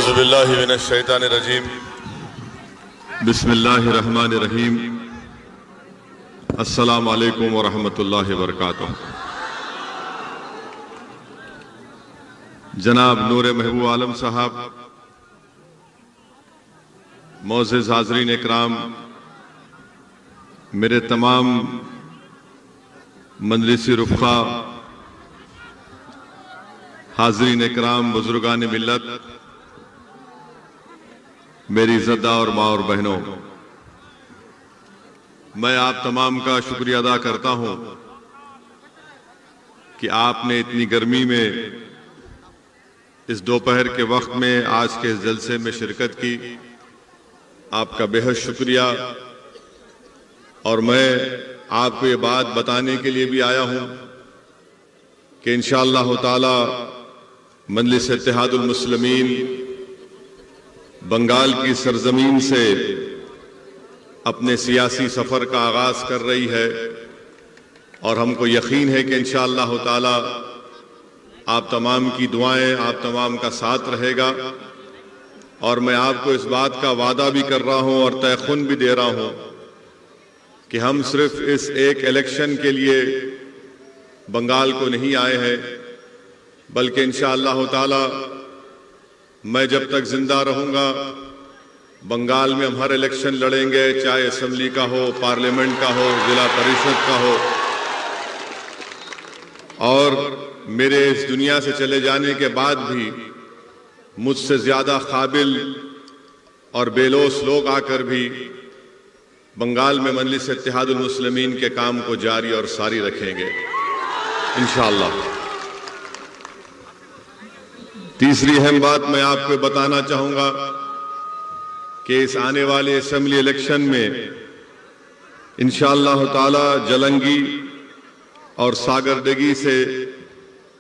औज़ुबिल्लाहि मिनश्शैतानिर्रजीम बिस्मिल्लाहिर्रहमानिर्रहीम अस्सलामु अलैकुम वरहमतुल्लाहि वबरकातुहू। जनाब नूर महबूब आलम साहब, मोअज़्ज़िज़ हाज़रीन इकराम, मेरे तमाम मजलिसी रुफ़क़ा, हाज़रीन इकराम, बुज़ुर्गान मिल्लत, मेरी इज़्ज़तदार और माँ और बहनों, मैं आप तमाम का शुक्रिया अदा करता हूँ कि आपने इतनी गर्मी में इस दोपहर के वक्त में आज के इस जलसे में शिरकत की। आपका बेहद शुक्रिया। और मैं आपको ये बात बताने के लिए भी आया हूँ कि इंशाअल्लाह ताला मजलिस इत्तेहादुल मुस्लिमीन बंगाल की सरजमीन से अपने सियासी सफ़र का आगाज़ कर रही है और हमको यकीन है कि इंशाअल्लाह ताला आप तमाम की दुआएं, आप तमाम का साथ रहेगा। और मैं आपको इस बात का वादा भी कर रहा हूं और तयखुन भी दे रहा हूं कि हम सिर्फ इस एक इलेक्शन के लिए बंगाल को नहीं आए हैं, बल्कि इंशाअल्लाह ताला मैं जब तक जिंदा रहूंगा बंगाल में हम हर इलेक्शन लड़ेंगे, चाहे असेंबली का हो, पार्लियामेंट का हो, जिला परिषद का हो। और मेरे इस दुनिया से चले जाने के बाद भी मुझसे ज्यादा काबिल और बेलोस लोग आकर भी बंगाल में मजलिस इत्तेहादुल मुस्लिमीन के काम को जारी और सारी रखेंगे इंशाअल्लाह। तीसरी अहम बात मैं आपको बताना चाहूंगा कि इस आने वाले असेंबली इलेक्शन में इंशाअल्लाह ताला जलंगी और सागरदगी से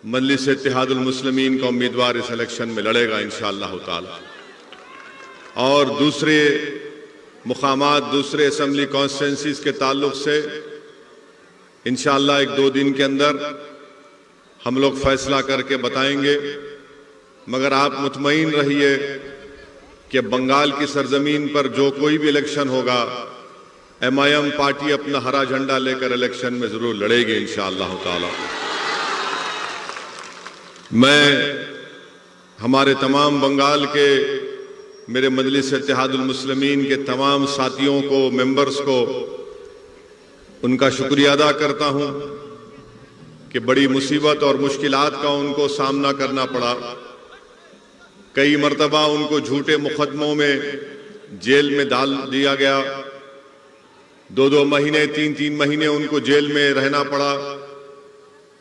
मजलिस इत्तेहादुल मुस्लिमीन का उम्मीदवार इस इलेक्शन में लड़ेगा इंशाअल्लाह ताला। और दूसरे मुकामात, दूसरे असेंबली कॉन्स्टिट्यूंसीज के ताल्लुक से इंशाअल्लाह एक दो दिन के अंदर हम लोग फैसला करके बताएंगे। मगर आप मुतमईन रहिए कि बंगाल की सरजमीन पर जो कोई भी इलेक्शन होगा, MIM पार्टी अपना हरा झंडा लेकर इलेक्शन में जरूर लड़ेगी इंशाअल्लाह ताला। मैं हमारे तमाम बंगाल के मेरे मजलिस इत्तेहादुल मुस्लिमीन के तमाम साथियों को, मेंबर्स को उनका शुक्रिया अदा करता हूं कि बड़ी मुसीबत और मुश्किलात का उनको सामना करना पड़ा। कई मर्तबा उनको झूठे मुकदमों में जेल में डाल दिया गया, 2-2 महीने, 3-3 महीने उनको जेल में रहना पड़ा।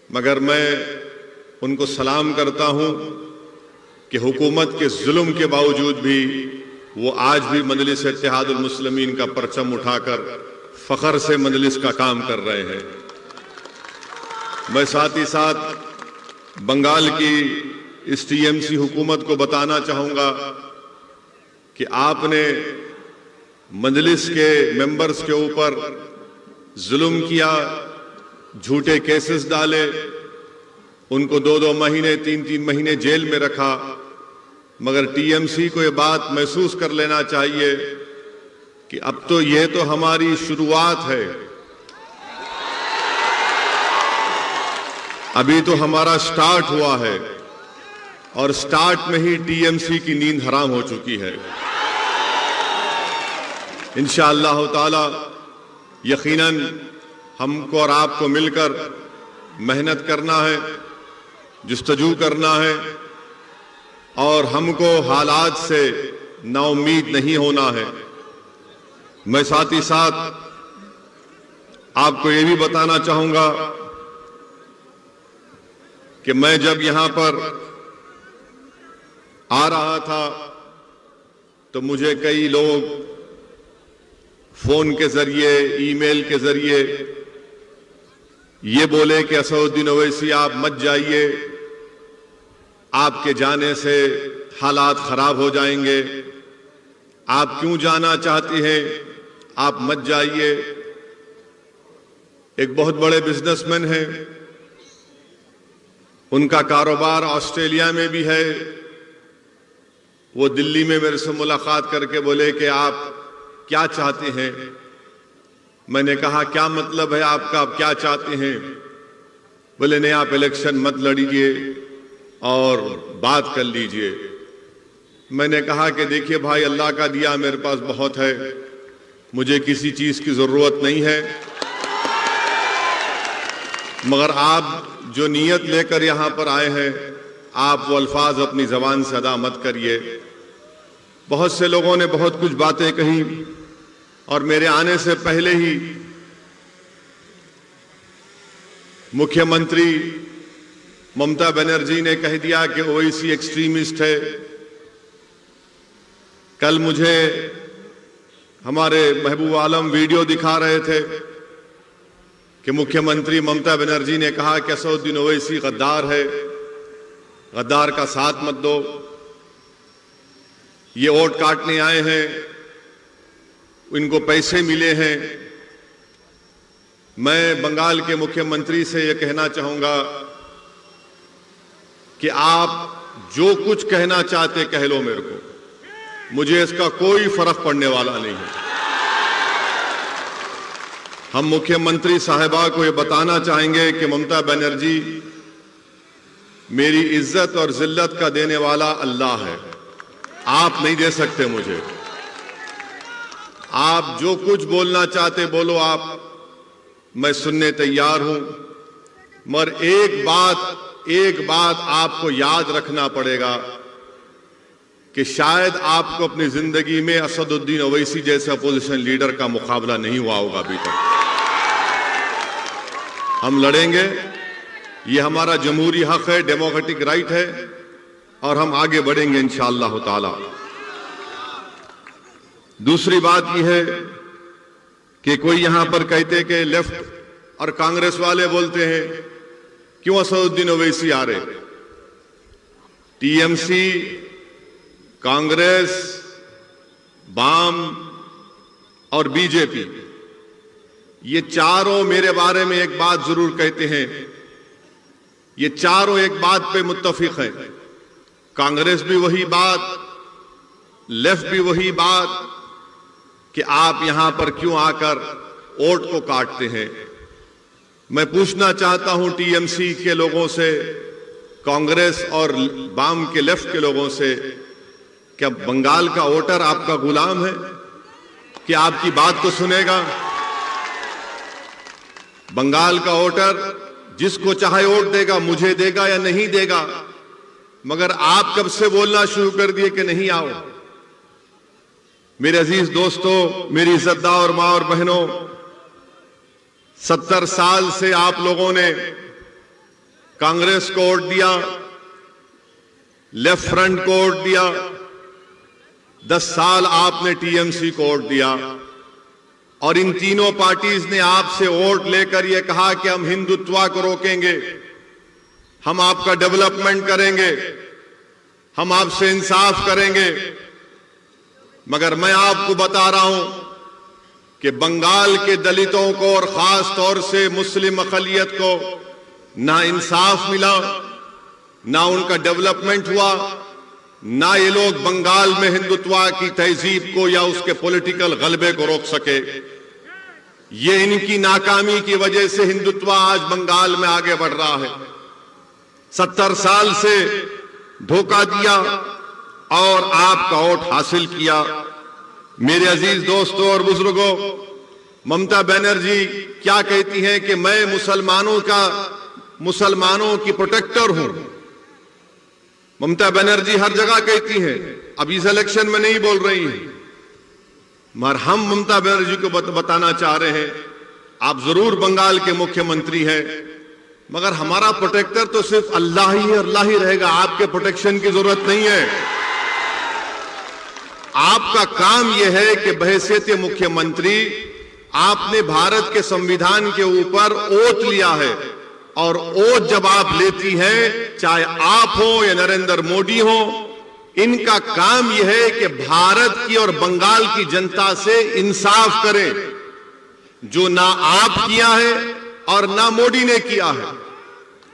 मगर मैं उनको सलाम करता हूं कि हुकूमत के जुल्म के बावजूद भी वो आज भी मजलिस इत्तेहादुल मुस्लिमीन का परचम उठाकर फख्र से मजलिस का काम कर रहे हैं। मैं साथ ही साथ बंगाल की इस TMC हुकूमत को बताना चाहूंगा कि आपने मजलिस के मेंबर्स के ऊपर जुल्म किया, झूठे केसेस डाले, उनको 2-2 महीने, 3-3 महीने जेल में रखा। मगर TMC को ये बात महसूस कर लेना चाहिए कि अब तो ये तो हमारी शुरुआत है, अभी तो हमारा स्टार्ट हुआ है और स्टार्ट में ही TMC की नींद हराम हो चुकी है। इंशाअल्लाह ताला यकीनन हमको और आपको मिलकर मेहनत करना है, जुस्तजू करना है और हमको हालात से नाउम्मीद नहीं होना है। मैं साथ ही साथ आपको ये भी बताना चाहूंगा कि मैं जब यहां पर आ रहा था तो मुझे कई लोग फोन के जरिए, ईमेल के जरिए ये बोले कि असदुद्दीन ओवैसी आप मत जाइए, आपके जाने से हालात खराब हो जाएंगे, आप क्यों जाना चाहती हैं, आप मत जाइए। एक बहुत बड़े बिजनेसमैन हैं, उनका कारोबार ऑस्ट्रेलिया में भी है, वो दिल्ली में मेरे से मुलाकात करके बोले कि आप क्या चाहते हैं। मैंने कहा क्या मतलब है आपका, आप क्या चाहते हैं? बोले नहीं, आप इलेक्शन मत लड़िए और बात कर लीजिए। मैंने कहा कि देखिए भाई, अल्लाह का दिया मेरे पास बहुत है, मुझे किसी चीज की जरूरत नहीं है, मगर आप जो नीयत लेकर यहां पर आए हैं, आप वो अल्फाज अपनी जबान से अदा मत करिए। बहुत से लोगों ने बहुत कुछ बातें कही और मेरे आने से पहले ही मुख्यमंत्री ममता बनर्जी ने कह दिया कि ओवैसी एक्सट्रीमिस्ट है। कल मुझे हमारे महबूब आलम वीडियो दिखा रहे थे कि मुख्यमंत्री ममता बनर्जी ने कहा कि असदुद्दीन ओवैसी गद्दार है, गद्दार का साथ मत दो, ये वोट काटने आए हैं, इनको पैसे मिले हैं। मैं बंगाल के मुख्यमंत्री से यह कहना चाहूंगा कि आप जो कुछ कहना चाहते कह लो मेरे को, मुझे इसका कोई फर्क पड़ने वाला नहीं है। हम मुख्यमंत्री साहिबा को यह बताना चाहेंगे कि ममता बनर्जी, मेरी इज्जत और जिल्लत का देने वाला अल्लाह है, आप नहीं दे सकते मुझे। आप जो कुछ बोलना चाहते बोलो आप, मैं सुनने तैयार हूं, मगर एक बात आपको याद रखना पड़ेगा कि शायद आपको अपनी जिंदगी में असदुद्दीन ओवैसी जैसे अपोजिशन लीडर का मुकाबला नहीं हुआ होगा अभी तक। हम लड़ेंगे, ये हमारा जमहूरी हक है, डेमोक्रेटिक राइट है, और हम आगे बढ़ेंगे इंशाअल्लाह ताला। दूसरी बात यह है कि कोई यहां पर कहते कि लेफ्ट और कांग्रेस वाले बोलते हैं क्यों असदुद्दीन ओवैसी आ रहे। टीएमसी, कांग्रेस, बाम और बीजेपी, ये चारों मेरे बारे में एक बात जरूर कहते हैं, ये चारों एक बात पे मुत्तफिक हैं। कांग्रेस भी वही बात, लेफ्ट भी वही बात कि आप यहां पर क्यों आकर वोट को काटते हैं। मैं पूछना चाहता हूं टीएमसी के लोगों से, कांग्रेस और बाम के लेफ्ट के लोगों से, क्या बंगाल का वोटर आपका गुलाम है कि आपकी बात को सुनेगा? बंगाल का वोटर जिसको चाहे वोट देगा, मुझे देगा या नहीं देगा, मगर आप कब से बोलना शुरू कर दिए कि नहीं आओ। मेरे अजीज दोस्तों, मेरी इज्जतदार मां और बहनों, 70 साल से आप लोगों ने कांग्रेस को वोट दिया, लेफ्ट फ्रंट को वोट दिया, 10 साल आपने टीएमसी को वोट दिया, और इन तीनों पार्टीज ने आपसे वोट लेकर यह कहा कि हम हिंदुत्व को रोकेंगे, हम आपका डेवलपमेंट करेंगे, हम आपसे इंसाफ करेंगे। मगर मैं आपको बता रहा हूं कि बंगाल के दलितों को और खास तौर से मुस्लिम अक़लियत को ना इंसाफ मिला, ना उनका डेवलपमेंट हुआ, ना ये लोग बंगाल में हिंदुत्व की तहजीब को या उसके पॉलिटिकल गलबे को रोक सके। ये इनकी नाकामी की वजह से हिंदुत्व आज बंगाल में आगे बढ़ रहा है। 70 साल से धोखा दिया और आपका वोट हासिल किया। मेरे अजीज दोस्तों और बुजुर्गों, ममता बनर्जी क्या कहती हैं कि मैं मुसलमानों की प्रोटेक्टर हूं। ममता बनर्जी हर जगह कहती हैं, अब इस इलेक्शन में नहीं बोल रही हैं, मगर हम ममता बनर्जी को बताना चाह रहे हैं, आप जरूर बंगाल के मुख्यमंत्री हैं, मगर हमारा प्रोटेक्टर तो सिर्फ अल्लाह ही रहेगा। आपके प्रोटेक्शन की जरूरत नहीं है। आपका काम यह है कि बहैसियत मुख्यमंत्री आपने भारत के संविधान के ऊपर ओथ लिया है, और ओथ जब आप लेती हैं, चाहे आप हो या नरेंद्र मोदी हो, इनका काम यह है कि भारत की और बंगाल की जनता से इंसाफ करें, जो ना आप किया है और ना मोदी ने किया है।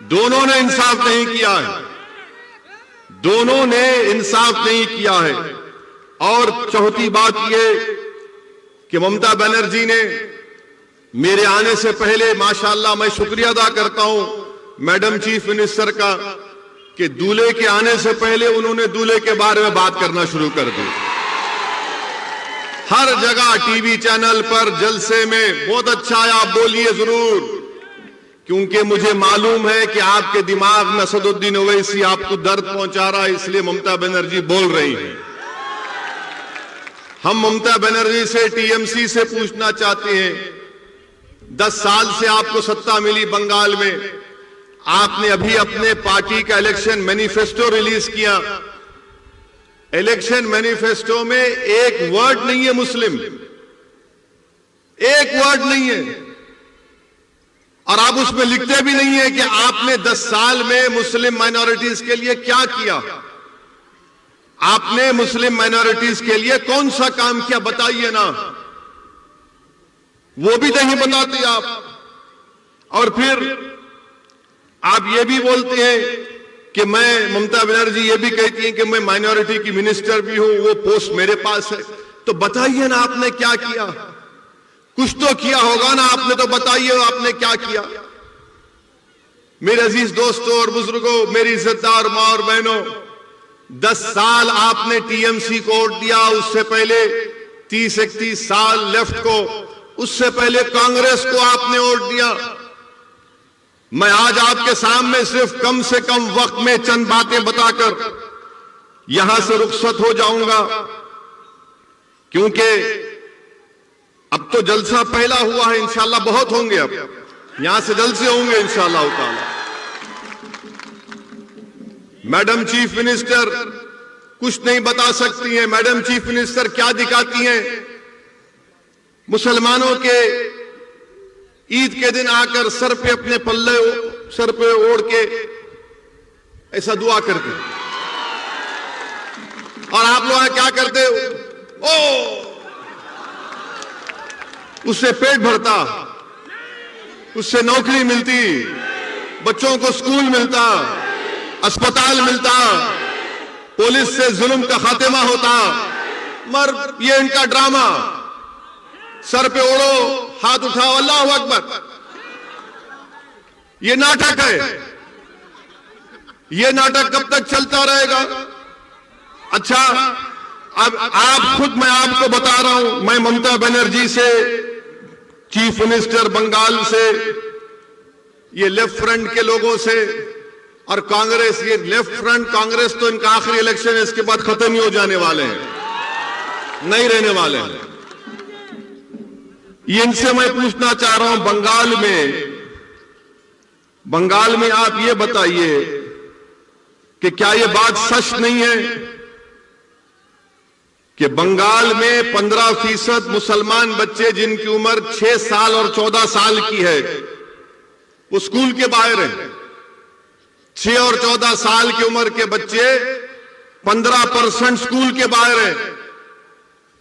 दोनों ने इंसाफ नहीं किया है। दोनों ने इंसाफ नहीं किया है। और चौथी बात यह कि ममता बनर्जी ने मेरे आने से पहले, माशाल्लाह मैं शुक्रिया अदा करता हूं मैडम चीफ मिनिस्टर का, कि दूल्हे के आने से पहले उन्होंने दूल्हे के बारे में बात करना शुरू कर दी। हर जगह टीवी चैनल पर जलसे में बहुत अच्छा है, आप बोलिए जरूर, क्योंकि मुझे मालूम है कि आपके दिमाग में असदुद्दीन ओवैसी आपको दर्द पहुंचा रहा है, इसलिए ममता बनर्जी बोल रही हैं। हम ममता बनर्जी से, टीएमसी से पूछना चाहते हैं, 10 साल से आपको सत्ता मिली बंगाल में, आपने अभी अपने पार्टी का इलेक्शन मैनिफेस्टो रिलीज किया। इलेक्शन मैनिफेस्टो में एक वर्ड नहीं है मुस्लिम, एक वर्ड नहीं है, और आप उसमें लिखते भी नहीं है कि आपने 10 साल में मुस्लिम माइनॉरिटीज के लिए क्या किया। आपने मुस्लिम माइनॉरिटीज के लिए कौन सा काम किया, बताइए ना, वो भी नहीं बताते आप। और फिर आप ये भी बोलते हैं कि मैं, ममता बनर्जी ये भी कहती हैं कि मैं माइनॉरिटी की मिनिस्टर भी हूं, वो पोस्ट मेरे पास है। तो बताइए ना आपने क्या किया, कुछ तो किया होगा ना आपने, तो बताइए आपने क्या किया। मेरे अजीज दोस्तों और बुजुर्गों, मेरी इज्जतदार मां और बहनों, 10 साल आपने टीएमसी को वोट दिया, उससे पहले 30-31 साल लेफ्ट को, उससे पहले कांग्रेस को आपने वोट दिया। मैं आज आपके सामने सिर्फ कम से कम वक्त में चंद बातें बताकर यहां से रुखसत हो जाऊंगा, क्योंकि अब तो जलसा पहला हुआ है, इंशाल्लाह बहुत होंगे, अब यहां से जलसे होंगे इंशाल्लाह ताला। मैडम चीफ मिनिस्टर कुछ नहीं बता सकती हैं। मैडम चीफ मिनिस्टर क्या दिखाती हैं? मुसलमानों के ईद के दिन आकर सर पे अपने पल्ले सर पे ओढ़ के ऐसा दुआ करते, और आप लोग क्या करते हो? उससे पेट भरता, उससे नौकरी मिलती, बच्चों को स्कूल मिलता, अस्पताल मिलता, पुलिस से जुल्म का खात्मा होता। मगर ये इनका ड्रामा, सर पे ओढ़ो, हाथ उठाओ, अल्लाह अकबर, ये नाटक है। ये नाटक कब तक चलता रहेगा? अच्छा, अब आप खुद, मैं आपको बता रहा हूं, मैं ममता बनर्जी से, चीफ मिनिस्टर बंगाल से, ये लेफ्ट फ्रंट के लोगों से, और कांग्रेस, ये लेफ्ट फ्रंट कांग्रेस तो इनका आखिरी इलेक्शन है, इसके बाद खत्म ही हो जाने वाले हैं, नहीं रहने वाले हैं। ये इनसे मैं पूछना चाह रहा हूं, बंगाल में आप ये बताइए कि क्या ये बात सच नहीं है कि बंगाल में 15% मुसलमान बच्चे जिनकी उम्र 6 साल और 14 साल की है, वो स्कूल के बाहर हैं। 6 और 14 साल की उम्र के बच्चे 15% स्कूल के बाहर हैं।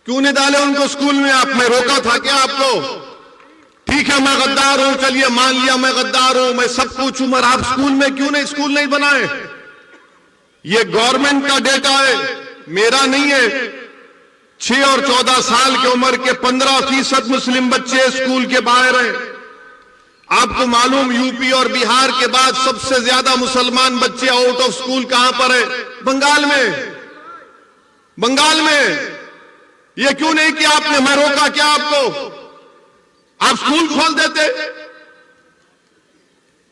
क्यों नहीं डाले उनको स्कूल में? आप, मैं रोका था क्या आपको? ठीक है, मैं गद्दार हूं, चलिए मान लिया मैं गद्दार हूं, मैं सब कुछ हूं, मगर आप स्कूल में क्यों नहीं, स्कूल नहीं बनाए? ये गवर्नमेंट का डेटा है, मेरा नहीं है। 6 और 14 साल की उम्र के 15% मुस्लिम बच्चे स्कूल के बाहर हैं। आपको मालूम, यूपी और बिहार के बाद सबसे ज्यादा मुसलमान बच्चे आउट ऑफ स्कूल कहां पर है? बंगाल में। बंगाल में ये क्यों नहीं किया आपने? मैं रोका क्या आपको? आप स्कूल खोल देते।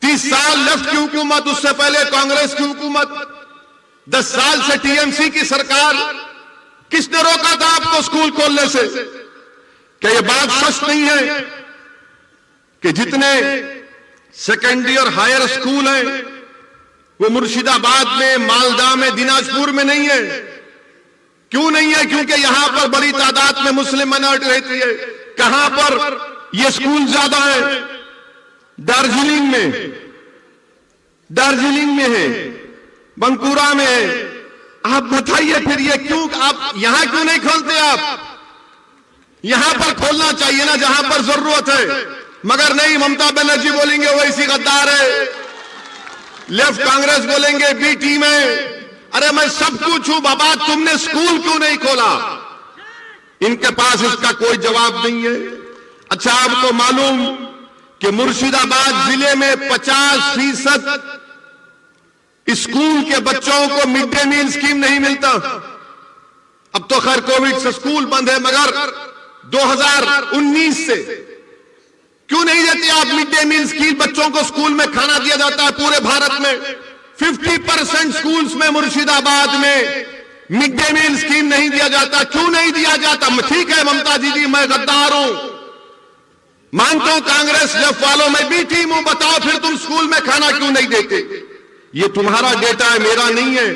30 साल लेफ्ट की हुकूमत, उससे पहले कांग्रेस की हुकूमत, 10 साल से टीएमसी की सरकार, किसने रोका था आपको स्कूल खोलने से? क्या यह बात सच नहीं है कि जितने सेकेंडरी और हायर स्कूल हैं वो मुर्शिदाबाद में, मालदा में, दिनाजपुर में नहीं है? क्यों नहीं है? क्योंकि यहां पर बड़ी तादाद में मुस्लिम माइनॉरिटी रहती है। कहां पर ये स्कूल ज्यादा है? दार्जिलिंग में है, बंकुरा में है। आप बताइए फिर ये क्यों, आप यहां क्यों नहीं खोलते? आप यहां पर खोलना चाहिए ना, जहां पर जरूरत है। मगर नहीं, ममता बनर्जी बोलेंगे वैसी गद्दार है, लेफ्ट कांग्रेस बोलेंगे बी टीम है। अरे मैं सब कुछ हूं बाबा, तुमने स्कूल क्यों नहीं खोला? इनके पास इसका कोई जवाब नहीं है। अच्छा, आपको मालूम कि मुर्शिदाबाद जिले में 50% स्कूल के बच्चों को मिड डे मील स्कीम नहीं मिलता। अब तो खैर कोविड से स्कूल बंद है, मगर 2019 से क्यों नहीं देती आप मिड डे मील स्कीम? बच्चों को स्कूल में खाना दिया जाता है पूरे भारत में। 50% स्कूल्स में मुर्शिदाबाद में मिड डे मील स्कीम नहीं दिया जाता। क्यों नहीं दिया जाता? ठीक है ममता दीदी, मैं गद्दार हूं, मानता हूं कांग्रेस लेफ्ट वालों में भी टीम हूं, बताओ फिर तुम स्कूल में खाना क्यों नहीं देते? ये तुम्हारा डेटा है, मेरा नहीं है।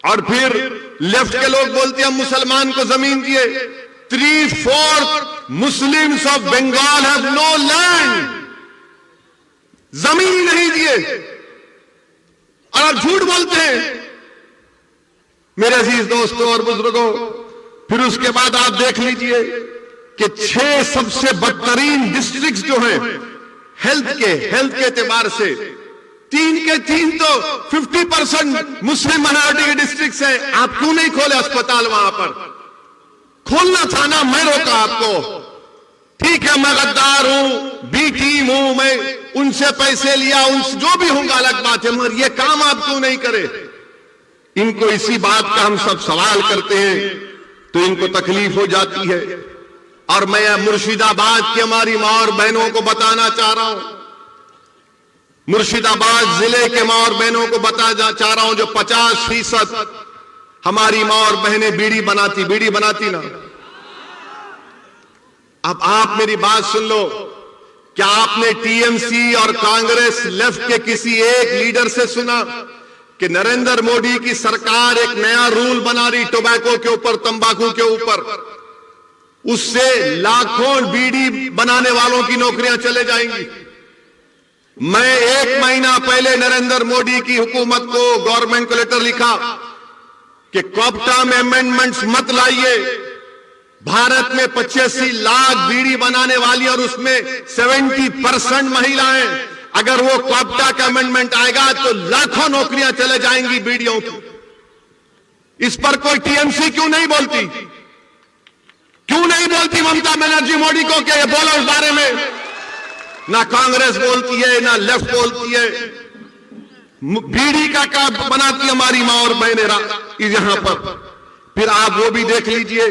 और फिर लेफ्ट के लोग बोलते हैं मुसलमान को जमीन दिए। 3/4 Muslims of Bengal have no land, जमीन नहीं दिए और आप झूठ बोलते हैं मेरे अजीज दोस्तों और बुजुर्गों। फिर उसके बाद आप देख लीजिए कि 6 सबसे बदतरीन डिस्ट्रिक्ट जो हैं हेल्थ के एतबार से, 3 के 3 तो 50% मुस्लिम माइनॉरिटी के डिस्ट्रिक्ट हैं। आप क्यों नहीं खोले अस्पताल? वहां पर खोलना था ना, मैं रोका आपको। ठीक है, मैं गद्दार हूं, बी टीम हूं, मैं उनसे पैसे लिया, उनसे जो भी होगा अलग बात है, मगर ये काम आप क्यों नहीं करे? इनको इसी बात का हम सब सवाल करते हैं तो इनको तकलीफ हो जाती है। और मैं मुर्शिदाबाद की हमारी मां और बहनों को बताना चाह रहा हूं, मुर्शिदाबाद जिले के मां और बहनों को बताना चाह रहा हूं, जो 50% हमारी मां और बहनें बीड़ी बनाती ना। अब आप मेरी बात सुन लो। क्या आपने टीएमसी और कांग्रेस लेफ्ट के किसी एक लीडर से सुना कि नरेंद्र मोदी की सरकार एक नया रूल बना रही टोबैको के ऊपर, तंबाकू के ऊपर, उससे लाखों बीड़ी बनाने वालों की नौकरियां चले जाएंगी? मैं 1 महीना पहले नरेंद्र मोदी की हुकूमत को, गवर्नमेंट को लेटर लिखा कि कोप्टा में अमेंडमेंट्स मत लाइए। भारत में 85 लाख बीड़ी बनाने वाली और उसमें 70% महिलाएं। अगर वो कोप्टा का अमेंडमेंट आएगा तो लाखों नौकरियां चले जाएंगी बीड़ियों की। इस पर कोई टीएमसी क्यों नहीं बोलती? क्यों नहीं बोलती ममता बनर्जी मोदी को कि ये बोलो इस बारे में? ना कांग्रेस बोलती है, ना लेफ्ट बोलती है। बीड़ी का काम बनाती हमारी मां और बहनें यहां पर। फिर आप वो भी देख लीजिए।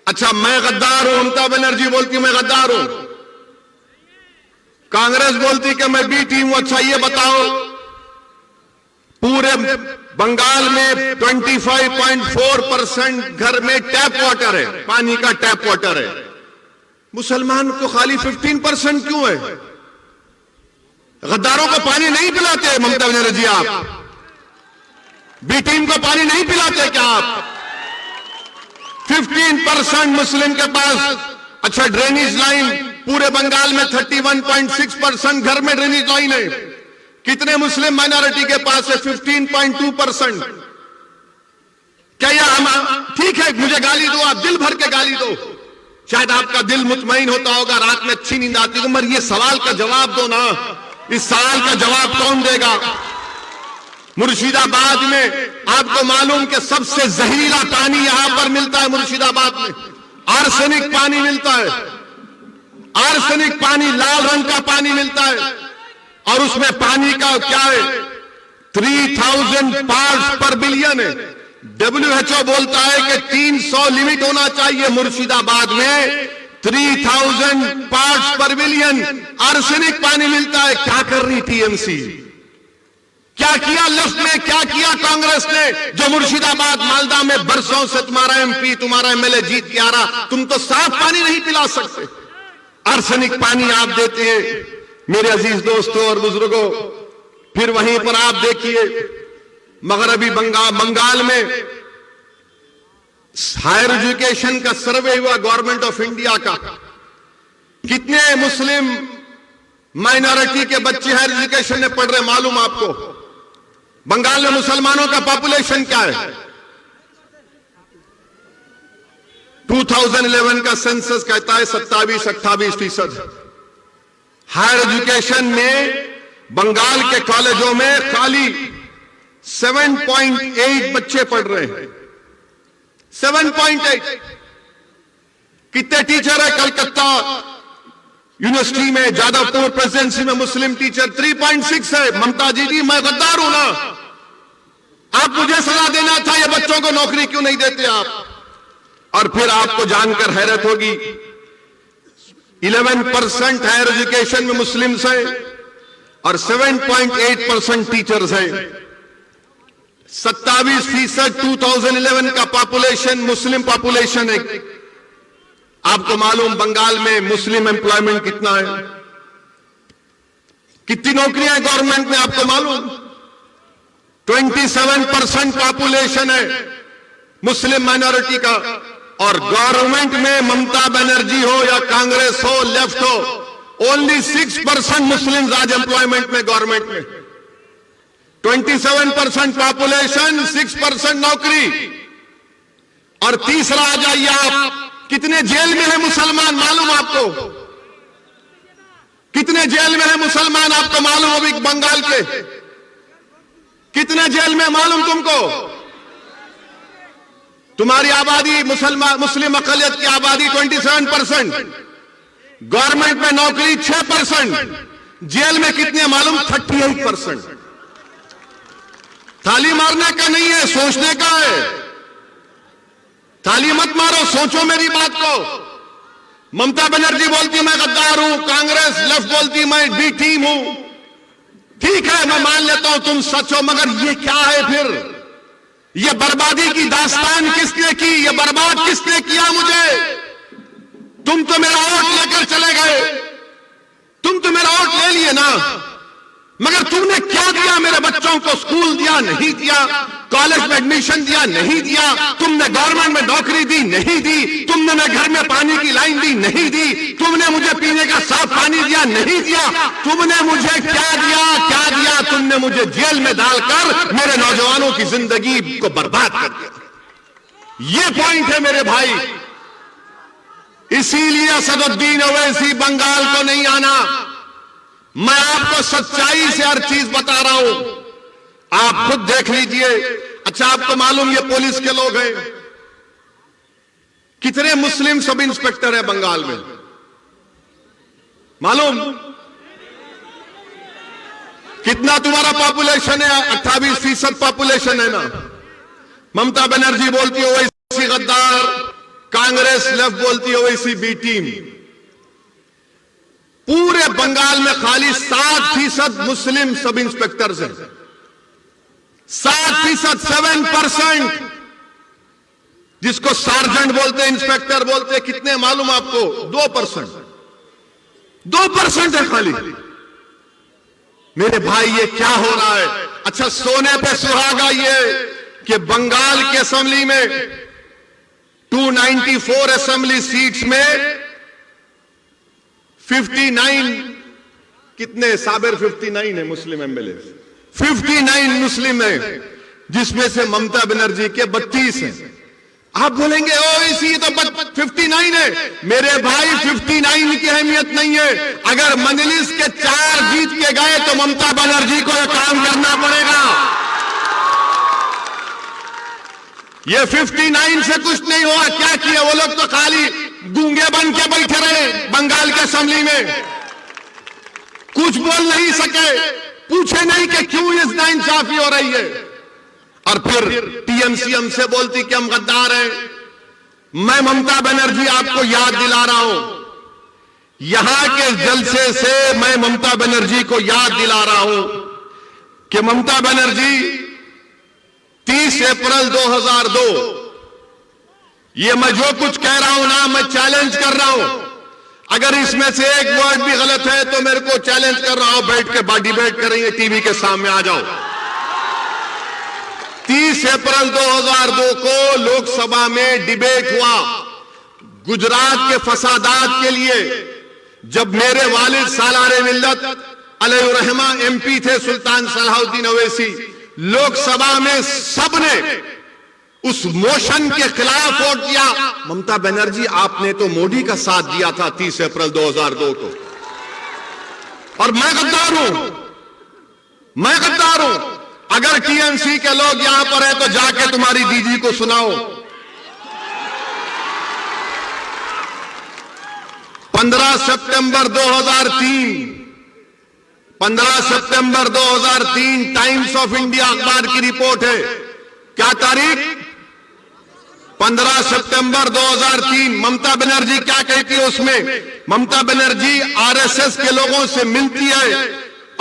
अच्छा, मैं गद्दार हूं, ममता बनर्जी बोलती मैं गद्दार हूं, कांग्रेस बोलती कि मैं बी टीम हूं। अच्छा, ये बताओ, पूरे बंगाल में 25.4% घर में टैप वाटर है, पानी का टैप वाटर है। मुसलमान को खाली 15% क्यों है? गद्दारों को पानी नहीं पिलाते ममता बनर्जी? आप बी टीम को पानी नहीं पिलाते क्या आप? 15% मुस्लिम के पास। अच्छा, ड्रेनेज लाइन पूरे बंगाल में 31.6% घर में ड्रेनेज लाइन है। कितने मुस्लिम माइनॉरिटी के पास है? 15.2%। क्या यह ठीक है? मुझे गाली दो, आप दिल भर के गाली दो, शायद आपका दिल मुतमईन होता होगा, रात में अच्छी नींद आती होगी, मगर ये सवाल का जवाब दो ना। इस सवाल का जवाब कौन देगा? मुर्शिदाबाद में आपको मालूम कि सबसे जहरीला पानी यहां पर मिलता है। मुर्शिदाबाद में आर्सेनिक पानी मिलता है। आर्सेनिक पानी, लाल रंग का पानी मिलता है और उसमें पानी का क्या है? 3000 पार्ट्स पर बिलियन है। WHO बोलता है कि 300 लिमिट होना चाहिए। मुर्शिदाबाद में 3000 पार्ट्स पर बिलियन आर्सेनिक पानी मिलता है। क्या कर रही टीएमसी? क्या किया लेफ्ट ने? क्या किया कांग्रेस ने? जो मुर्शिदाबाद मालदा में बरसों से तुम्हारा एमपी, तुम्हारा एमएलए जीत के आ रहा, तुम तो साफ पानी नहीं पिला सकते, आर्सेनिक पानी आप देते हैं मेरे अजीज दोस्तों और बुजुर्गों। फिर वहीं पर आप देखिए मगरबी बंगाल में हायर एजुकेशन का सर्वे हुआ गवर्नमेंट ऑफ इंडिया का। कितने मुस्लिम माइनॉरिटी के बच्चे हायर एजुकेशन में पढ़ रहे मालूम आपको? बंगाल में मुसलमानों का पॉपुलेशन क्या है? 2011 का सेंसस कहता है 27-28%। हायर एजुकेशन में बंगाल के कॉलेजों में खाली 7.8 बच्चे पढ़ रहे हैं। 7.8। कितने टीचर है कलकत्ता यूनिवर्सिटी में, जादवपुर प्रेसिडेंसी में मुस्लिम टीचर 3.6 है। ममता जी, मैं गद्दार हूं ना? आप मुझे सलाह देना था, ये बच्चों को नौकरी क्यों नहीं देते आप? और फिर आपको जानकर हैरत होगी, 11% हायर एजुकेशन में मुस्लिम्स हैं और 7.8% टीचर्स हैं। 27% 2011 का पॉपुलेशन मुस्लिम पॉपुलेशन है। आपको मालूम बंगाल में मुस्लिम एम्प्लॉयमेंट कितना है? कितनी नौकरियां गवर्नमेंट में आपको मालूम? 27% पॉपुलेशन है मुस्लिम माइनॉरिटी का, और गवर्नमेंट में ममता बनर्जी हो या कांग्रेस हो, लेफ्ट हो, ओनली 6% मुस्लिम्स आज एम्प्लॉयमेंट में गवर्नमेंट में। 27% पॉपुलेशन, 6% नौकरी। और तीसरा आ जाइए आप, कितने जेल में है मुसलमान मालूम आपको? कितने जेल में है मुसलमान आपको मालूम? अभी बंगाल के कितने जेल में मालूम तुमको? तुम्हारी आबादी मुस्लिम अकलियत की आबादी 27%, गवर्नमेंट में नौकरी 6%, जेल में कितने मालूम? 38%। ताली मारने का नहीं है, सोचने का है। ताली मत मारो, सोचो मेरी बात को। ममता बनर्जी बोलती मैं गद्दार हूं, कांग्रेस लेफ्ट बोलती मैं बी टीम हूं। ठीक है, मैं मान लेता हूं तुम सच हो, मगर ये क्या है फिर? ये बर्बादी की दास्तान किसने की? ये बर्बाद किसने किया मुझे? तुम तो मेरा वोट लेकर चले गए, तुम तो मेरा वोट ले लिए ना, मगर तुमने क्या दिया मेरे बच्चों को? स्कूल दिया नहीं दिया, कॉलेज में एडमिशन दिया नहीं दिया, तुमने गवर्नमेंट में नौकरी दी नहीं दी, तुमने मैं घर में पानी की लाइन दी नहीं दी, तुमने मुझे पीने का साफ पानी दिया नहीं दिया, तुमने मुझे क्या दिया? तुमने मुझे जेल में डालकर मेरे नौजवानों की जिंदगी को बर्बाद कर दिया। ये पॉइंट है मेरे भाई। इसीलिए असदुद्दीन ओवैसी बंगाल को नहीं आना। मैं आपको सच्चाई से हर चीज बता रहा हूं, आप खुद देख लीजिए। अच्छा, आपको मालूम ये पुलिस के लोग हैं, कितने मुस्लिम सब इंस्पेक्टर है बंगाल में मालूम? कितना तुम्हारा पॉपुलेशन है? 28% पॉपुलेशन है ना। ममता बनर्जी बोलती है ओवैसी गद्दार, कांग्रेस लेफ्ट बोलती है ओवैसी बी टीम। पूरे बंगाल में खाली 7% मुस्लिम सब इंस्पेक्टर्स हैं। 7%, 7%, जिसको सार्जेंट बोलते हैं, इंस्पेक्टर बोलते हैं। कितने मालूम आपको? 2%। 2% है खाली। मेरे भाई ये क्या हो रहा है? अच्छा, सोने पे सुहागा ये कि बंगाल की असेंबली में 294 असेंबली सीट्स में 59 कितने साबिर 59 है मुस्लिम एमएलए, 59 मुस्लिम है, जिसमें से ममता बनर्जी के 32 हैं। आप बोलेंगे ओ इसी तो 59 है। मेरे भाई 59 की अहमियत नहीं है। अगर मजलिस के 4 जीत के गए तो ममता बनर्जी को यह काम करना पड़ेगा। ये 59 से कुछ नहीं हुआ। क्या किया वो लोग? तो खाली गूंगे बन के बैठे रहे बंगाल के असेंबली में, कुछ बोल नहीं सके, पूछे नहीं कि क्यों इस नाइंसाफी हो रही है। और फिर टीएमसी हमसे बोलती कि हम गद्दार हैं। मैं ममता बनर्जी आपको याद दिला रहा हूं, यहां के जलसे से मैं ममता बनर्जी को याद दिला रहा हूं कि ममता बनर्जी 30 अप्रैल 2002, ये मैं जो कुछ कह रहा हूं ना, मैं चैलेंज कर रहा हूं। अगर इसमें से एक वर्ड भी गलत है तो मेरे को चैलेंज कर रहा हूं, बैठ के डिबेट करेंगे, टीवी के सामने आ जाओ। 30 अप्रैल 2002 को लोकसभा में डिबेट हुआ गुजरात के फसादात के लिए, जब मेरे वालिद सालारे मिल्लत अलैहिर्रहमा एमपी थे सुल्तान सलाहुद्दीन ओवैसी। लोकसभा में सबने उस मोशन के खिलाफ वोट दिया। ममता बनर्जी आपने तो मोदी का साथ दिया था 30 अप्रैल 2002 को। और मैं गद्दार हूं, मैं गद्दार हूं। अगर टीएमसी के लोग यहां पर हैं तो जाके तुम्हारी दीदी को सुनाओ। 15 सितंबर 2003 टाइम्स ऑफ इंडिया अखबार की रिपोर्ट है। क्या तारीख? 15 सितंबर 2003। ममता बनर्जी क्या कहती है उसमें? ममता बनर्जी आरएसएस के लोगों से मिलती है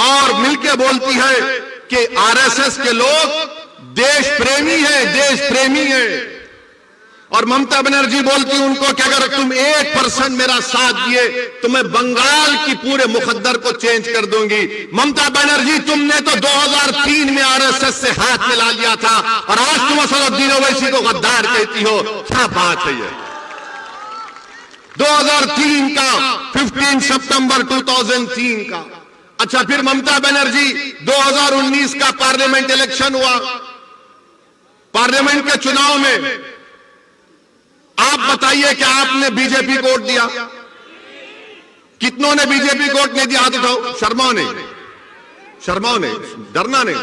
और मिलके बोलती है कि आरएसएस के लोग देश प्रेमी है। और ममता बनर्जी बोलती है उनको कि अगर तुम 1% मेरा साथ दिए तो मैं बंगाल की पूरे मुकद्दर को चेंज कर दूंगी। ममता बनर्जी, तुमने तो 2003 में आरएसएस से हाथ मिला लिया था और आज तुम असदुद्दीन ओवैसी को गद्दार कहती हो। क्या बात है ये? 2003 का 15 सितंबर 2003 का। अच्छा, फिर ममता बनर्जी 2019 का पार्लियामेंट इलेक्शन हुआ। पार्लियामेंट के चुनाव में आप बताइए कि आपने बीजेपी को वोट दिया? कितनों ने बीजेपी को वोट नहीं दिया? हाथ उठाओ। शर्माओ ने, डरना नहीं।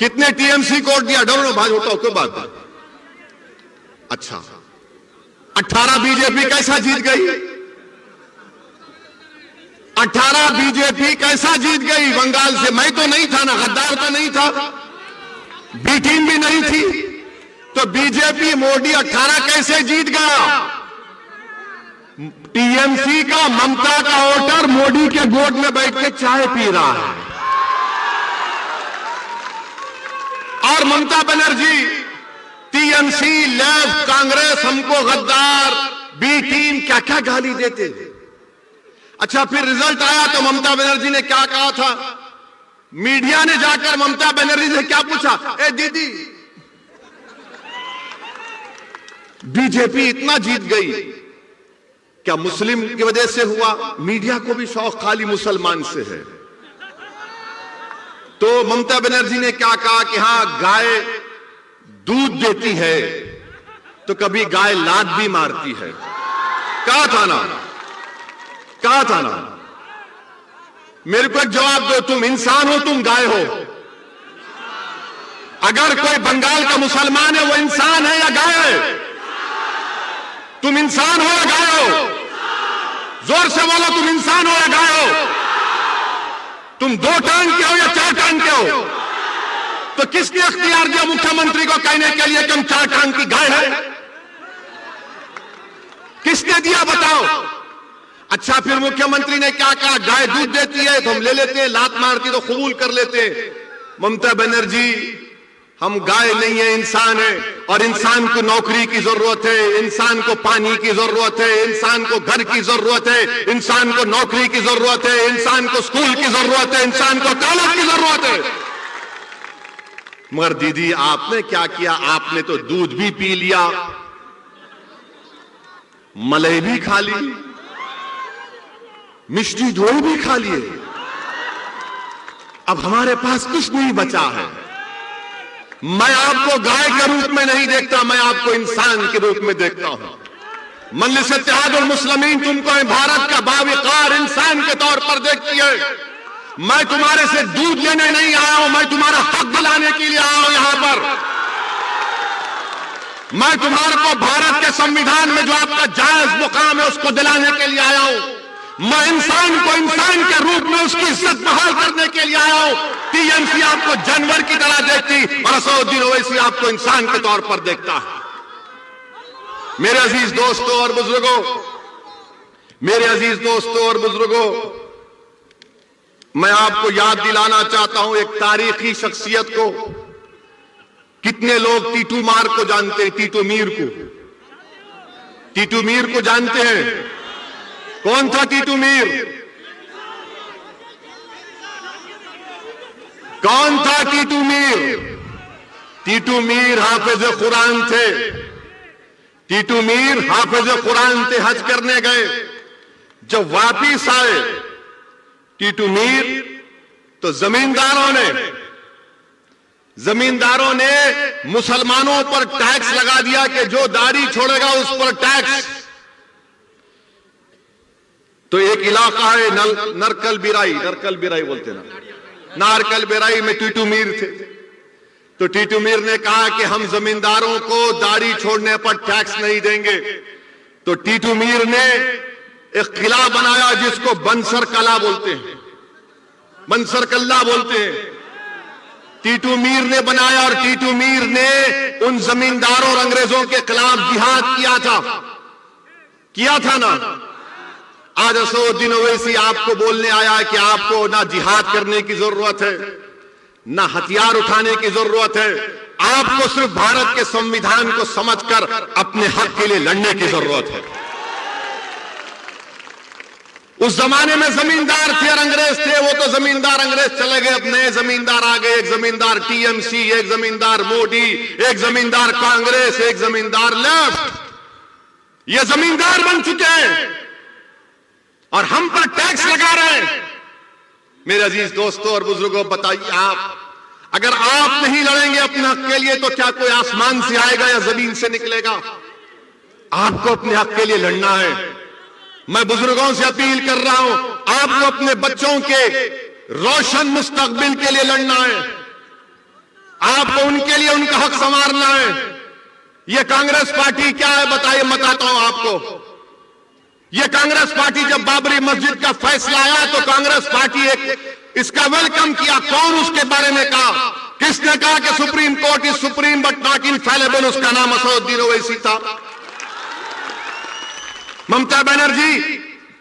कितने टीएमसी को वोट दिया? डरो भाई, उठाओ, कोई बात नहीं। अच्छा, 18 बीजेपी कैसा जीत गई? 18 बीजेपी कैसा जीत गई बंगाल से? मैं तो नहीं था ना, गद्दार तो नहीं था, बी टीम भी नहीं थी, तो बीजेपी मोदी 18 कैसे जीत गया? टीएमसी का, ममता का वोटर मोदी के गोद में बैठ के चाय पी रहा है। और ममता बनर्जी, टीएमसी, लेफ्ट, कांग्रेस हमको गद्दार, बी टीम क्या क्या गाली देते थे। अच्छा, फिर रिजल्ट आया तो ममता बनर्जी ने क्या कहा था? मीडिया ने जाकर ममता बनर्जी से क्या पूछा? ए दीदी, बीजेपी इतना जीत गई, क्या मुस्लिम की वजह से हुआ? मीडिया को भी शौक खाली मुसलमान से है। तो ममता बनर्जी ने क्या कहा कि हां, गाय दूध देती है तो कभी गाय लात भी मारती है। कहा था ना? मेरे को एक जवाब दो, तुम इंसान हो, तुम गाय हो? अगर कोई बंगाल का मुसलमान है, वो इंसान है या गाय है? तुम इंसान हो या गाय हो? जोर से बोलो, तुम इंसान हो या गाय हो? तुम 2 टांग के हो या 4 टांग के हो? तो किसने अख्तियार दिया मुख्यमंत्री को कहने के लिए कि हम 4 टांग की गाय है? किसने दिया, बताओ? अच्छा, फिर मुख्यमंत्री ने क्या कहा? गाय दूध देती है तो हम ले लेते हैं, लात मारती तो कबूल कर लेते हैं। ममता बनर्जी, हम गाय नहीं है, इंसान है, और इंसान को नौकरी की जरूरत है, इंसान को पानी की जरूरत है, इंसान को घर की जरूरत है, इंसान को नौकरी की जरूरत है, इंसान को स्कूल की जरूरत है, इंसान को कॉलेज की जरूरत है। मगर दीदी, आपने क्या किया? आपने तो दूध भी पी लिया, मलाई भी खा ली, मिष्टी दोई भी खा लिए। अब हमारे पास कुछ नहीं बचा है। मैं आपको गाय के रूप में नहीं देखता, मैं आपको इंसान के रूप में देखता हूं। मजलिस इत्तेहादुल मुस्लिमीन तुमको भारत का बावकार इंसान के तौर पर देखती है। मैं तुम्हारे से दूध लेने नहीं आया हूं, मैं तुम्हारा हक दिलाने के लिए आया हूं यहां पर। मैं तुम्हारे को भारत के संविधान में जो आपका जायज मुकाम है उसको दिलाने के लिए आया हूं। मैं इंसान को इंसान के रूप में उसकी इज्जत बहाल करने के लिए आया हूं। टीएमसी आपको जानवर की तरह देखती और असदुद्दीन ओवैसी आपको इंसान के तौर पर देखता है। मेरे अजीज दोस्तों और बुजुर्गों, मैं आपको याद दिलाना चाहता हूं एक तारीखी शख्सियत को। कितने लोग टीटू मार को जानते हैं? टीटू मीर को जानते हैं? कौन था टीटू मीर? कौन था टीटू मीर? टीटू मीर हाफिज कुरान थे। टीटू मीर हाफिज कुरान थे, हज करने गए। जब वापिस आए टीटू मीर, तो जमींदारों ने मुसलमानों पर टैक्स लगा दिया कि जो दाढ़ी छोड़ेगा उस पर टैक्स। तो एक इलाका है नरकल बिराई बोलते ना, नारकल बेराई में टीटू मीर थे। तो टीटू मीर ने कहा कि हम जमींदारों को दाढ़ी छोड़ने पर टैक्स नहीं देंगे। तो टीटू मीर ने एक किला बनाया जिसको बंसर कला बोलते हैं, बंसर कल्ला बोलते हैं। टीटू मीर ने बनाया और टीटू मीर ने उन जमींदारों और अंग्रेजों के खिलाफ जिहाद किया था ना। आज असदुद्दीन ओवैसी आपको बोलने आया है कि आपको ना जिहाद करने की जरूरत है, ना हथियार उठाने की जरूरत है, आपको सिर्फ भारत के संविधान को समझकर अपने हक के लिए लड़ने की जरूरत है। उस जमाने में जमींदार थे और अंग्रेज थे, वो तो जमींदार अंग्रेज चले गए, अब नए जमींदार आ गए। एक जमींदार टीएमसी, एक जमींदार मोदी, एक जमींदार कांग्रेस, एक जमींदार लेफ्ट। ये जमींदार बन चुके हैं और हम पर टैक्स लगा रहे हैं। मेरे अजीज दोस्तों और बुजुर्गों, बताइए आप, अगर आप नहीं लड़ेंगे अपने हक के लिए तो क्या कोई आसमान से आएगा या जमीन से निकलेगा? आपको अपने हक के लिए लड़ना है। मैं बुजुर्गों से अपील कर रहा हूं, आपको अपने बच्चों के रोशन मुस्तकबिल के लिए लड़ना है। आपको उनके लिए उनका हक संवारना है। यह कांग्रेस पार्टी क्या है बताइए, बताता हूं आपको। यह कांग्रेस पार्टी जब बाबरी मस्जिद का फैसला आया तो कांग्रेस पार्टी इसका वेलकम किया। कौन उसके बारे में कहा? किसने कहा कि supreme court is supreme but not infallible? उसका नाम असदुद्दीन ओवैसी था। ममता बनर्जी,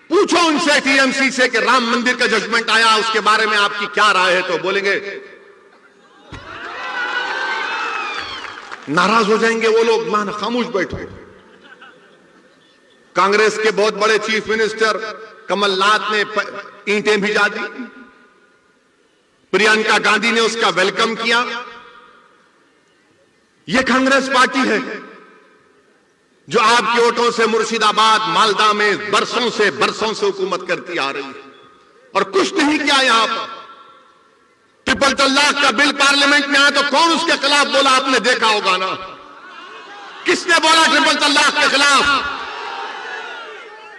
पूछो उनसे टीएमसी से कि राम मंदिर का जजमेंट आया, उसके बारे में आपकी क्या राय है? तो बोलेंगे, नाराज हो जाएंगे वो लोग, मान खामोश बैठो। कांग्रेस के बहुत बड़े चीफ मिनिस्टर कमलनाथ ने ईंटें भिजा दी, प्रियंका गांधी ने उसका वेलकम किया। यह कांग्रेस पार्टी है जो आपके वोटों से मुर्शिदाबाद, मालदा में बरसों से हुकूमत करती आ रही है और कुछ नहीं किया। यहां पर ट्रिपल तलाक का बिल पार्लियामेंट में आया तो कौन उसके खिलाफ बोला? आपने देखा होगा ना, किसने बोला ट्रिपल तलाक के खिलाफ?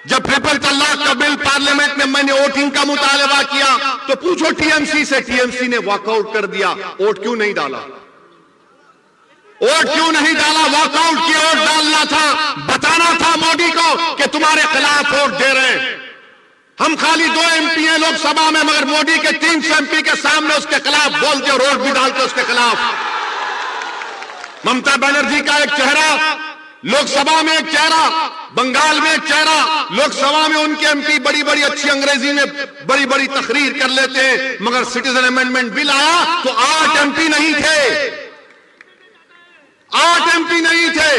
जब ट्रिपल तलाक का बिल पार्लियामेंट में मैंने वोटिंग का मुतालबा किया तो पूछो टीएमसी से, टीएमसी ने वॉकआउट कर दिया। वोट क्यों नहीं डाला? वोट क्यों नहीं डाला? वॉकआउट किया। वोट डालना था, बताना था मोदी को कि तुम्हारे खिलाफ वोट दे रहे हैं। हम खाली 2 एमपी हैं लोकसभा में, मगर मोदी के 300 एमपी के सामने उसके खिलाफ बोलते और वोट भी डालते उसके खिलाफ। ममता बनर्जी का एक चेहरा लोकसभा में, एक चेहरा बंगाल में, एक चेहरा लोकसभा में। उनके एमपी बड़ी बड़ी अच्छी अंग्रेजी में बड़ी बड़ी तकरीर कर लेते हैं, मगर सिटीजन अमेंडमेंट बिल आया तो 8 एमपी नहीं थे, 8 एमपी नहीं थे।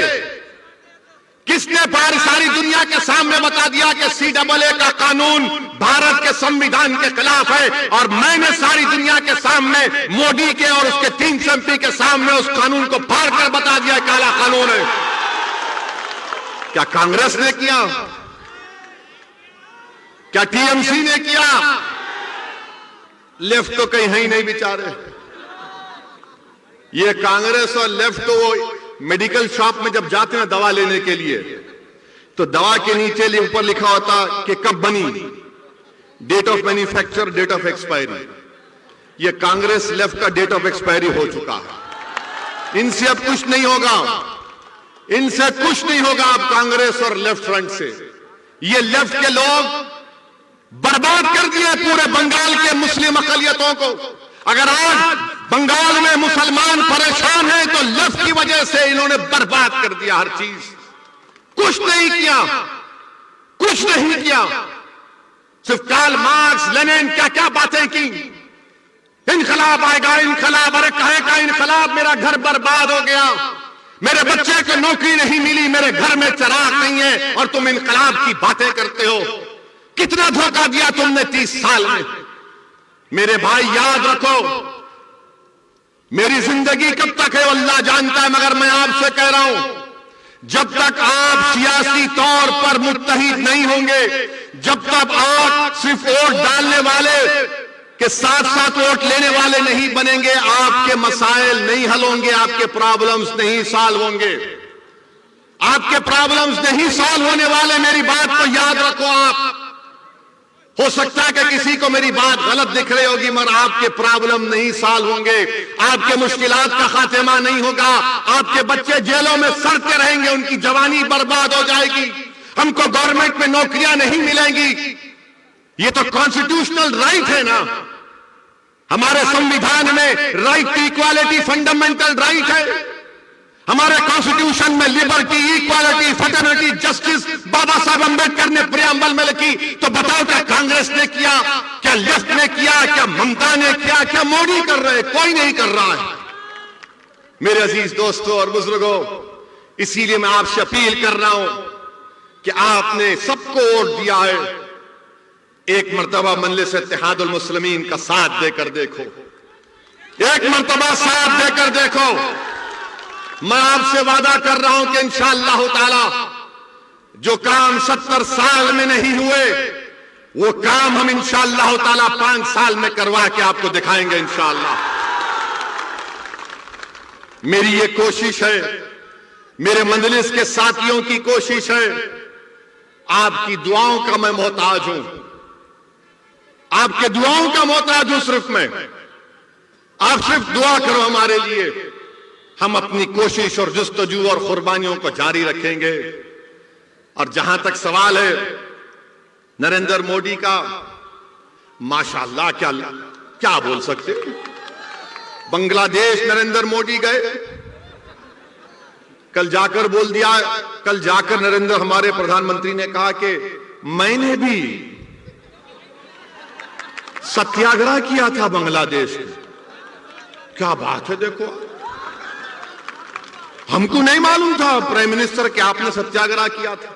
किसने सारी दुनिया के सामने बता दिया कि CAA का कानून भारत के संविधान के खिलाफ है? और मैंने सारी दुनिया के सामने मोदी के और उसके 300 एमपी के सामने उस कानून को फाड़ कर बता दिया काला कानून है। क्या कांग्रेस ने किया? क्या टीएमसी ने किया? लेफ्ट तो कहीं है ही नहीं बेचारे। ये कांग्रेस और लेफ्ट तो वो मेडिकल शॉप में जब जाते हैं दवा लेने के लिए तो दवा के नीचे ऊपर लिखा होता कि कब बनी, date of manufacture, date of expiry. ये कांग्रेस लेफ्ट का डेट ऑफ एक्सपायरी हो चुका है। इनसे अब कुछ नहीं होगा, इनसे कुछ नहीं होगा अब कांग्रेस और लेफ्ट फ्रंट से। ये लेफ्ट के लोग बर्बाद कर दिए पूरे बंगाल के मुस्लिम अकलियतों को। अगर आज बंगाल में मुसलमान परेशान हैं तो लेफ्ट की वजह से इन्होंने बर्बाद कर दिया हर चीज। कुछ नहीं किया, कुछ नहीं किया। सिर्फ कार्ल मार्क्स, लेनिन क्या क्या बातें की। इनकलाब आएगा, इनकलाब। अरे काहे का इनकलाब? मेरा घर बर्बाद हो गया, मेरे बच्चे को नौकरी नहीं मिली, मेरे घर में चिराग नहीं है और तुम इनकलाब की बातें करते हो। कितना धोखा दिया तुमने 30 साल में। मेरे भाई याद रखो, मेरी जिंदगी कब तक है अल्लाह जानता है, मगर मैं आपसे कह रहा हूं, जब तक आप सियासी तौर पर मुत्तहिद नहीं होंगे, जब तक आप सिर्फ वोट डालने वाले के साथ साथ वोट लेने वाले नहीं बनेंगे, आपके मसाइल नहीं हल होंगे, आपके प्रॉब्लम्स नहीं सॉल्व होंगे, आपके प्रॉब्लम्स नहीं सॉल्व होने वाले। मेरी बात को याद रखो। आप हो सकता है कि किसी को मेरी बात गलत दिख रही होगी, मगर आपके प्रॉब्लम नहीं सॉल्व होंगे, आपके मुश्किलात का खात्मा नहीं होगा, आपके बच्चे जेलों में सड़ते रहेंगे, उनकी जवानी बर्बाद हो जाएगी, हमको गवर्नमेंट में नौकरियां नहीं मिलेंगी। ये तो कॉन्स्टिट्यूशनल राइट है ना, हमारे संविधान में right to equality fundamental right है, हमारे कॉन्स्टिट्यूशन में liberty, equality, fraternity, justice Baba Saheb Ambedkar ने प्रियम्बल में लिखी। तो बताओ क्या कांग्रेस ने किया, क्या लेफ्ट ने किया, क्या ममता ने किया, क्या मोदी कर रहे? कोई नहीं कर रहा है। मेरे अजीज दोस्तों और बुजुर्गों, इसीलिए मैं आपसे अपील कर रहा हूं कि आपने सबको वोट दिया है, एक मर्तबा मजलिस इत्तेहादुल मुस्लिमीन का साथ देकर देखो, एक मर्तबा साथ देकर देखो। मैं आपसे वादा कर रहा हूं कि इंशाअल्लाह ताला जो काम 70 साल में नहीं हुए, वो काम हम इंशाअल्लाह ताला 5 साल में करवा के आपको दिखाएंगे इंशाअल्लाह। मेरी ये कोशिश है, मेरे मजलिस के साथियों की कोशिश है, आपकी दुआओं का मैं मोहताज हूं, आपके दुआओं का मोहताज हूं सिर्फ मैं। आप सिर्फ दुआ करो हमारे लिए, हम अपनी कोशिश और जुस्तजू और कुर्बानियों को जारी रखेंगे। और जहां तक सवाल है नरेंद्र मोदी का, माशाअल्लाह क्या क्या बोल सकते, बांग्लादेश नरेंद्र मोदी गए, कल जाकर बोल दिया, कल जाकर नरेंद्र हमारे प्रधानमंत्री ने कहा कि मैंने भी सत्याग्रह किया था बांग्लादेश में। क्या बात है, देखो हमको नहीं मालूम था प्राइम मिनिस्टर कि आपने सत्याग्रह किया था।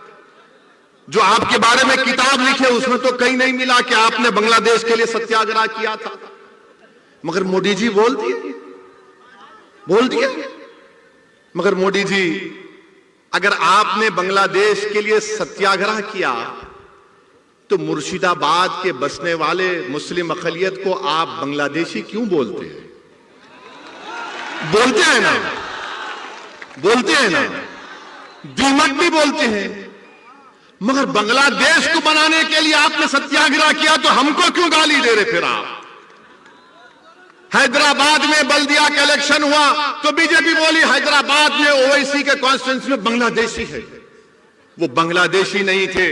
जो आपके बारे में किताब लिखे उसमें तो कहीं नहीं मिला कि आपने बांग्लादेश के लिए सत्याग्रह किया था, मगर मोदी जी बोल दिए। मगर मोदी जी, अगर आपने बांग्लादेश के लिए सत्याग्रह किया तो मुर्शिदाबाद के बसने वाले मुस्लिम अक़लियत को आप बांग्लादेशी क्यों बोलते हैं? बोलते हैं ना, बोलते हैं ना, दीमक भी बोलते हैं। मगर बांग्लादेश को बनाने के लिए आपने सत्याग्रह किया तो हमको क्यों गाली दे रहे? फिर आप हैदराबाद में बल्दिया का इलेक्शन हुआ तो बीजेपी बोली हैदराबाद में ओवैसी के कॉन्स्टिट्यूंसी में बांग्लादेशी है। वो बांग्लादेशी नहीं थे,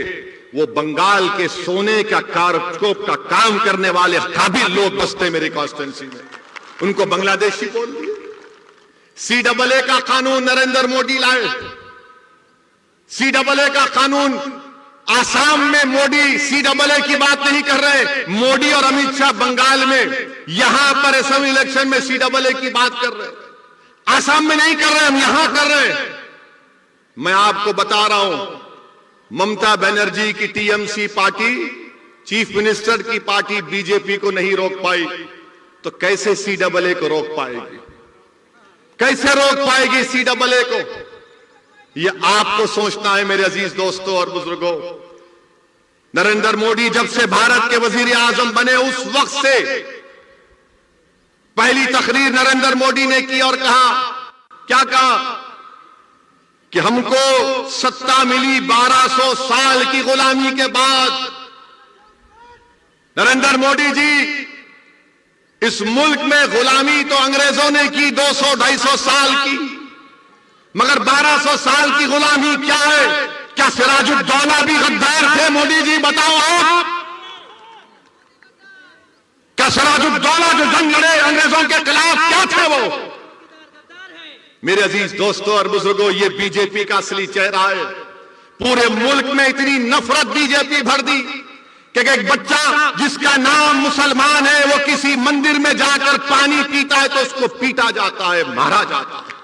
वो बंगाल के सोने का कारस्कोप का काम करने वाले काबिल लोग बसते मेरी कॉन्स्टिट्यूंसी में, उनको बांग्लादेशी बोल दिए। CAA का कानून नरेंद्र मोदी लाए, CAA का कानून आसाम में मोदी CAA की बात नहीं कर रहे, मोदी और अमित शाह बंगाल में यहां पर असेंबली इलेक्शन में CAA की बात कर रहे, आसाम में नहीं कर रहे, हम यहां कर रहे। मैं आपको बता रहा हूं, ममता बनर्जी की TMC पार्टी, चीफ मिनिस्टर की पार्टी बीजेपी को नहीं रोक पाई, तो कैसे CAA को रोक पाएगी? कैसे रोक पाएगी CAA को? ये आपको सोचना है मेरे अजीज दोस्तों और बुजुर्गों। नरेंद्र मोदी जब से भारत के वजीर आजम बने उस वक्त से पहली तकरीर नरेंद्र मोदी ने की और कहा, क्या कहा कि हमको सत्ता मिली 1200 साल की गुलामी के बाद। नरेंद्र मोदी जी, इस मुल्क में गुलामी तो अंग्रेजों ने की 200-250 साल की, मगर 1200 साल की गुलामी क्या है? क्या सिराजुद्दौला भी गद्दार थे? मोदी जी बताओ आप, क्या सिराजुद्दौला जो जंग लड़े अंग्रेजों के खिलाफ, क्या थे वो? मेरे अजीज दोस्तों और बुजुर्गों, ये बीजेपी का असली चेहरा है। पूरे मुल्क में इतनी नफरत बीजेपी भर दी कि एक बच्चा जिसका नाम मुसलमान है वो किसी मंदिर में जाकर पानी पीता है तो उसको पीटा जाता है, मारा जाता है।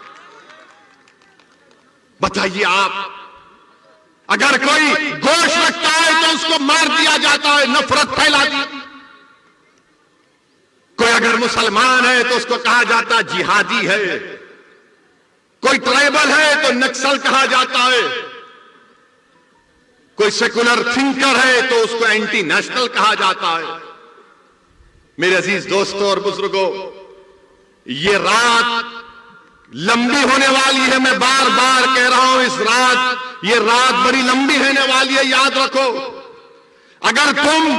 बताइए आप, अगर कोई गोश्त रखता है तो उसको मार दिया जाता है, नफरत फैला दी। कोई अगर मुसलमान है तो उसको कहा जाता है जिहादी है, कोई ट्राइबल है तो नक्सल कहा जाता है, कोई सेकुलर थिंकर है तो उसको एंटी नेशनल कहा जाता है। मेरे अजीज दोस्तों और बुजुर्गों, ये रात लंबी होने वाली है, मैं बार बार कह रहा हूं, ये रात बड़ी लंबी होने वाली है, याद रखो। अगर तुम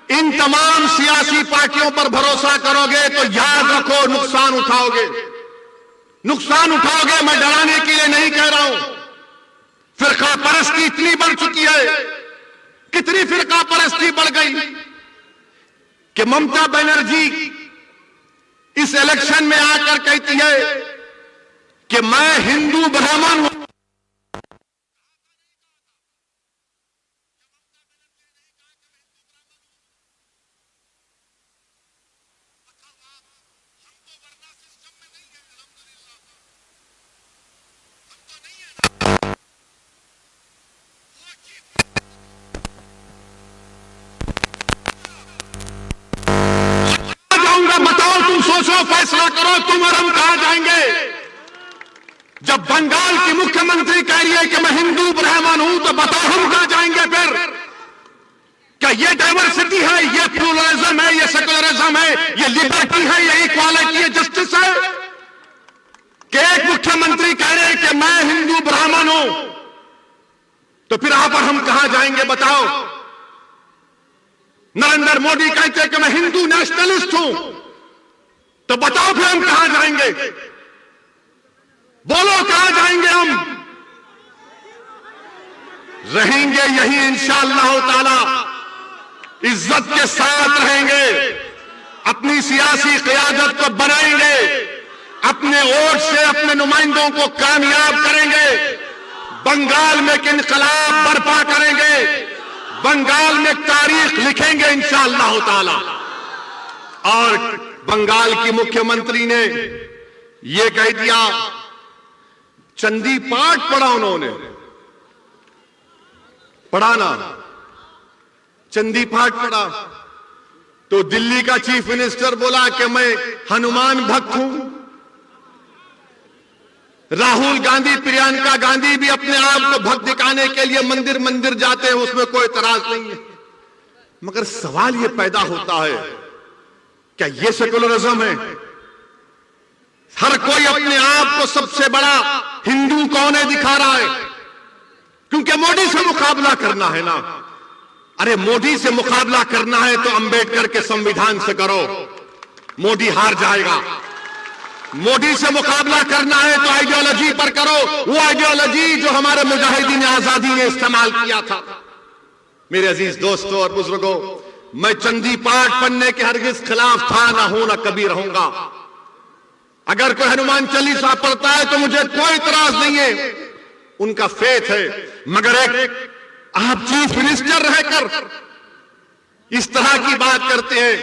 इन तमाम सियासी पार्टियों पर भरोसा करोगे तो याद रखो नुकसान उठाओगे, नुकसान उठाओगे। मैं डराने के लिए नहीं कह रहा हूं। फिरका परस्ती इतनी बढ़ चुकी है, कितनी फिरका परस्ती बढ़ गई कि ममता बनर्जी इस इलेक्शन में आकर कहती है कि मैं हिंदू ब्राह्मण हूं। सोचो, फैसला करो, तुम और हम कहां जाएंगे। जब बंगाल की मुख्यमंत्री कह रही है कि मैं हिंदू ब्राह्मण हूं, तो बताओ हम कहां जाएंगे फिर। क्या ये डाइवर्सिटी है, ये प्लूरलिज्म है, ये सेकुलरिज्म है, ये लिबर्टी है, ये इक्वालिटी है, जस्टिस है कि एक मुख्यमंत्री कह रहे हैं कि मैं हिंदू ब्राह्मण हूं, तो फिर यहां पर हम कहां जाएंगे बताओ। नरेंद्र मोदी कहते हैं कि मैं हिंदू नेशनलिस्ट हूं, तो बताओ फिर हम कहां जाएंगे। बोलो कहां जाएंगे हम। रहेंगे यही इंशाअल्लाह ताला, इज्जत के साथ रहेंगे, अपनी सियासी क़यादत को बनाएंगे, अपने वोट से अपने नुमाइंदों को कामयाब करेंगे, बंगाल में एक इनकलाब बर्पा करेंगे, बंगाल में तारीख लिखेंगे इंशाअल्लाह ताला। और बंगाल की मुख्यमंत्री ने यह कह दिया, चंदी पाठ पढ़ा उन्होंने, पढ़ा ना, चंदी पाठ पढ़ा, तो दिल्ली का चीफ मिनिस्टर बोला कि मैं हनुमान भक्त हूं। राहुल गांधी, प्रियंका गांधी भी अपने आप को भक्त दिखाने के लिए मंदिर मंदिर जाते हैं, उसमें कोई एतराज नहीं है। मगर सवाल यह पैदा होता है, क्या यह सेकुलरिज्म है। हर कोई अपने आप को सबसे बड़ा हिंदू कौन है दिखा रहा है, क्योंकि मोदी से मुकाबला करना है ना। अरे मोदी से मुकाबला करना है तो अंबेडकर के संविधान से करो, मोदी हार जाएगा। मोदी से मुकाबला करना है तो आइडियोलॉजी पर करो, वो आइडियोलॉजी जो हमारे मुजाहिदीन आजादी ने इस्तेमाल किया था। मेरे अजीज दोस्तों और बुजुर्गों, मैं चंदी पाठ पढ़ने के हरगिज खिलाफ था, ना हूं, ना कभी रहूंगा। अगर कोई हनुमान चालीसा पढ़ता है तो मुझे कोई इतराज नहीं है, उनका फेथ है। मगर एक आप चीफ मिनिस्टर रहकर इस तरह की बात करते हैं,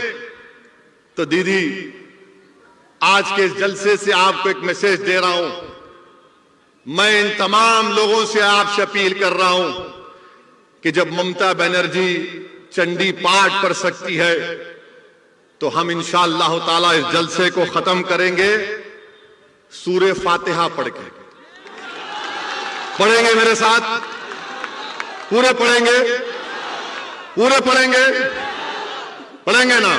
तो दीदी आज के इस जलसे से आपको एक मैसेज दे रहा हूं। मैं इन तमाम लोगों से आपसे अपील कर रहा हूं कि जब ममता बनर्जी चंडी पाठ पढ़ सकती है, तो हम इंशाअल्लाह ताला इस जलसे को खत्म करेंगे सूरे फातिहा पढ़ के। पढ़ेंगे मेरे साथ, पूरे पढ़ेंगे, पूरे पढ़ेंगे, पढ़ेंगे ना।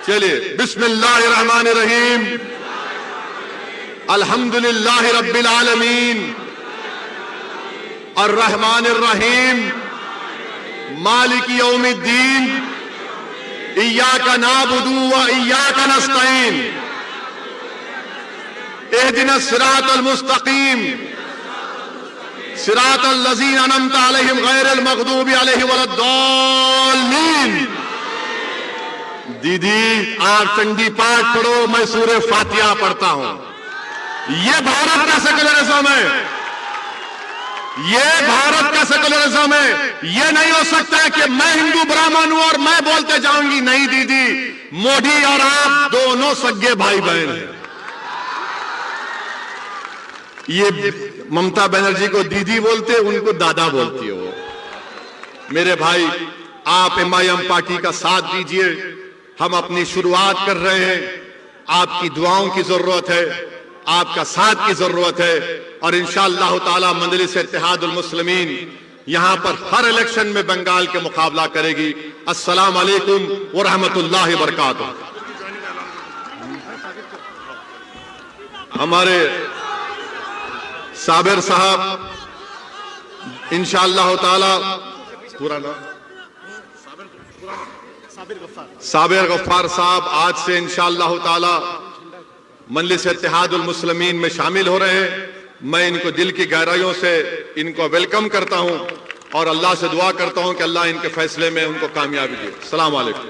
चलिए, बिस्मिल्लाहिर्रहमानिर्रहीम, अल्हम्दुलिल्लाहि रब्बिल आलमीन, अर्रहमानिर्रहीम, मालिक यौमिद्दीन, इय्याका नाबुदु व इय्याका नस्तईन, इहदिनस सिरातल मुस्तकीम, सिरातल लज़ीना अनअमता अलैहिम गैरिल मग़दूबि अलैहिम वलद्दाल्लीन। दीदी आप चंडी पाठ पढ़ो, मैं सूरे फातिहा पढ़ता हूं। यह भारत का सेकुलरिज्म है, यह भारत का सेकुलरिज्म है। यह नहीं हो सकता है कि मैं हिंदू ब्राह्मण हूं और मैं बोलते जाऊंगी। नहीं दीदी, मोदी और आप दोनों सगे भाई बहन हैं। ये ममता बनर्जी को दीदी बोलते, उनको दादा बोलती है वो। मेरे भाई, आप एमआईएम पार्टी का साथ दीजिए, हम अपनी शुरुआत कर रहे हैं। आपकी दुआओं की जरूरत है, आपका साथ की जरूरत है, और इंशाअल्लाह ताला मजलिस इत्तेहादुल मुस्लिमीन यहां पर हर इलेक्शन में बंगाल के मुकाबला करेगी। अस्सलाम वालेकुम व रहमतुल्लाहि व बरकातुहू। हमारे साबिर साहब इंशाअल्लाह ताला, पूरा नाम साबिर गफ्फार साहब आज से इंशाअल्लाह ताला मजलिस इत्तेहादुल मुस्लिमीन में शामिल हो रहे हैं। मैं इनको दिल की गहराइयों से इनको वेलकम करता हूं और अल्लाह से दुआ करता हूं कि अल्लाह इनके फैसले में उनको कामयाबी दे। अस्सलाम वालेकुम।